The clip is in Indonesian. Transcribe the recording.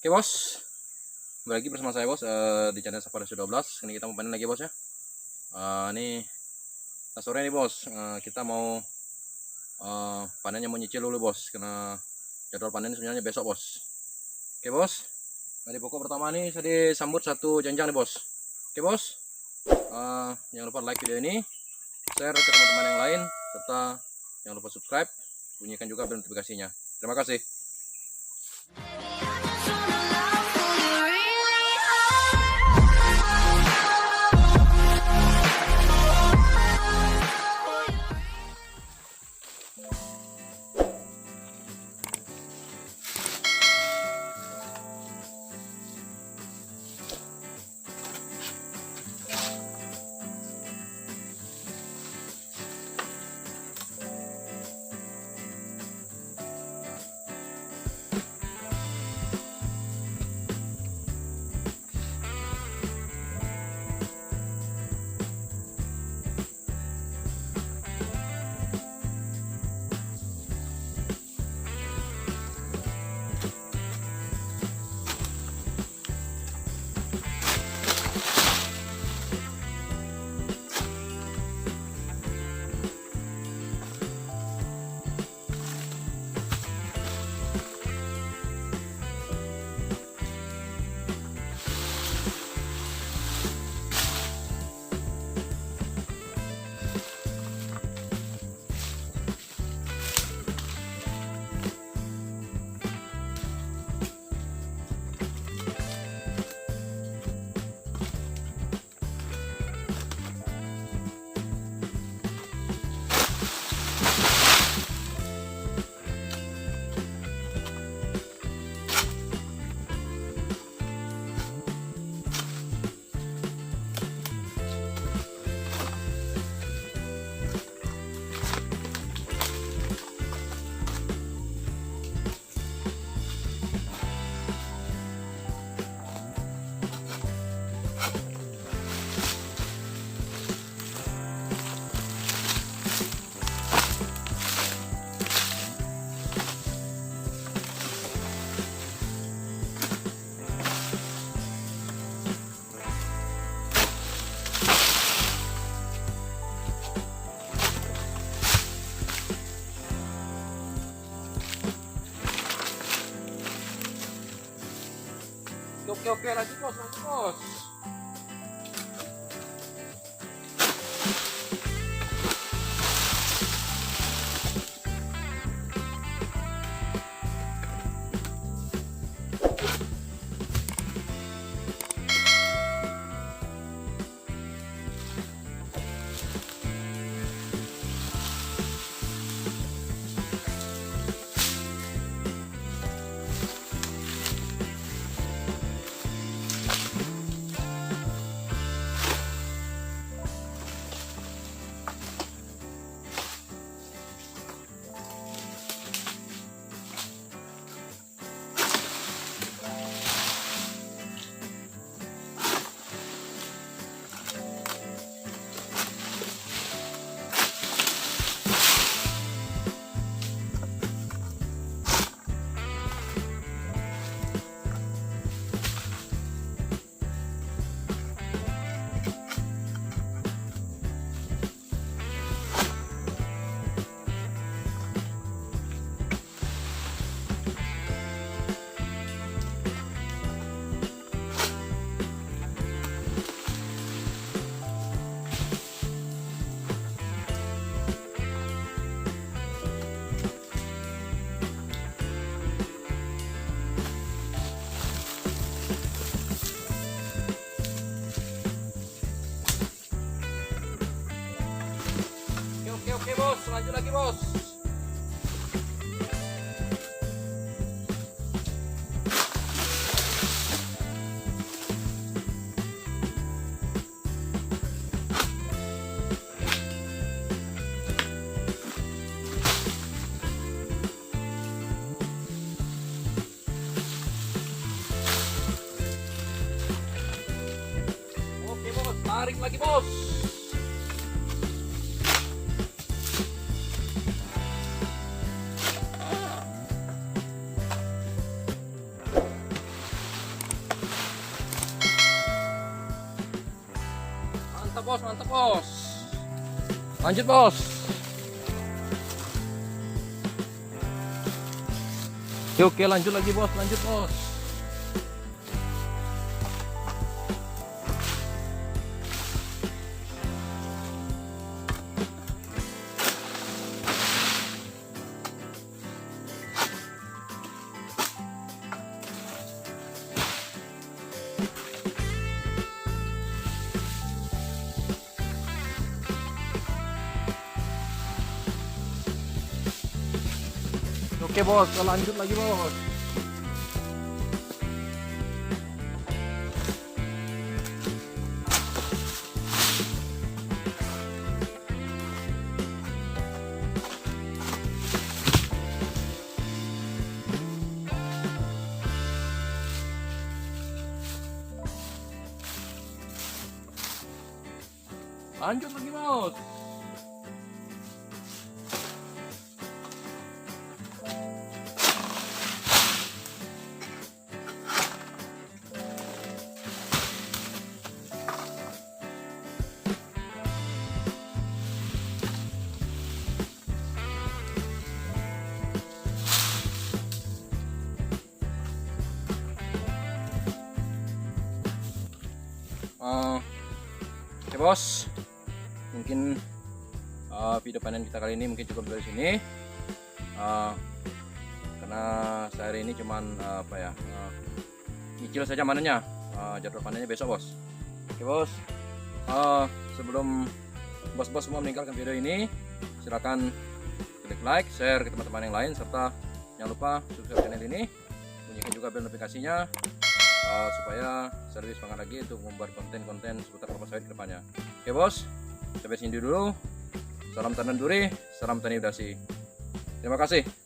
Oke bos, kembali lagi bersama saya bos di channel Sapada 12. Ini kita mau panen lagi bos ya. Ini sore nih bos, kita mau panennya, mau nyicil dulu bos, karena jadwal panen sebenarnya besok bos. Oke bos, dari pokok pertama nih saya disambut satu janjang nih bos. Oke bos, jangan lupa like video ini, share ke teman-teman yang lain, serta jangan lupa subscribe, bunyikan juga bel notifikasinya. Terima kasih. Oke, lanjut bos. Oke bos, lanjut lagi bos. Oke bos, tarik lagi bos. bos, mantap bos. Lanjut bos. Oke, lanjut lagi bos, lanjut bos. Oke bos, lanjut lagi bos. Lanjut lagi bos. Oke bos, mungkin video panen kita kali ini mungkin cukup dari sini, karena sehari ini cuman nyicil saja manennya. Jadwal panennya besok bos. Oke bos, sebelum bos-bos semua meninggalkan video ini, silakan klik like, share ke teman-teman yang lain, serta jangan lupa subscribe channel ini, bunyikan juga bel notifikasinya, supaya saya lebih semangat lagi untuk membuat konten-konten seputar kelapa sawit ke depannya. Oke bos, sampai sini dulu. Salam tanam duri, salam tani udasi. Terima kasih.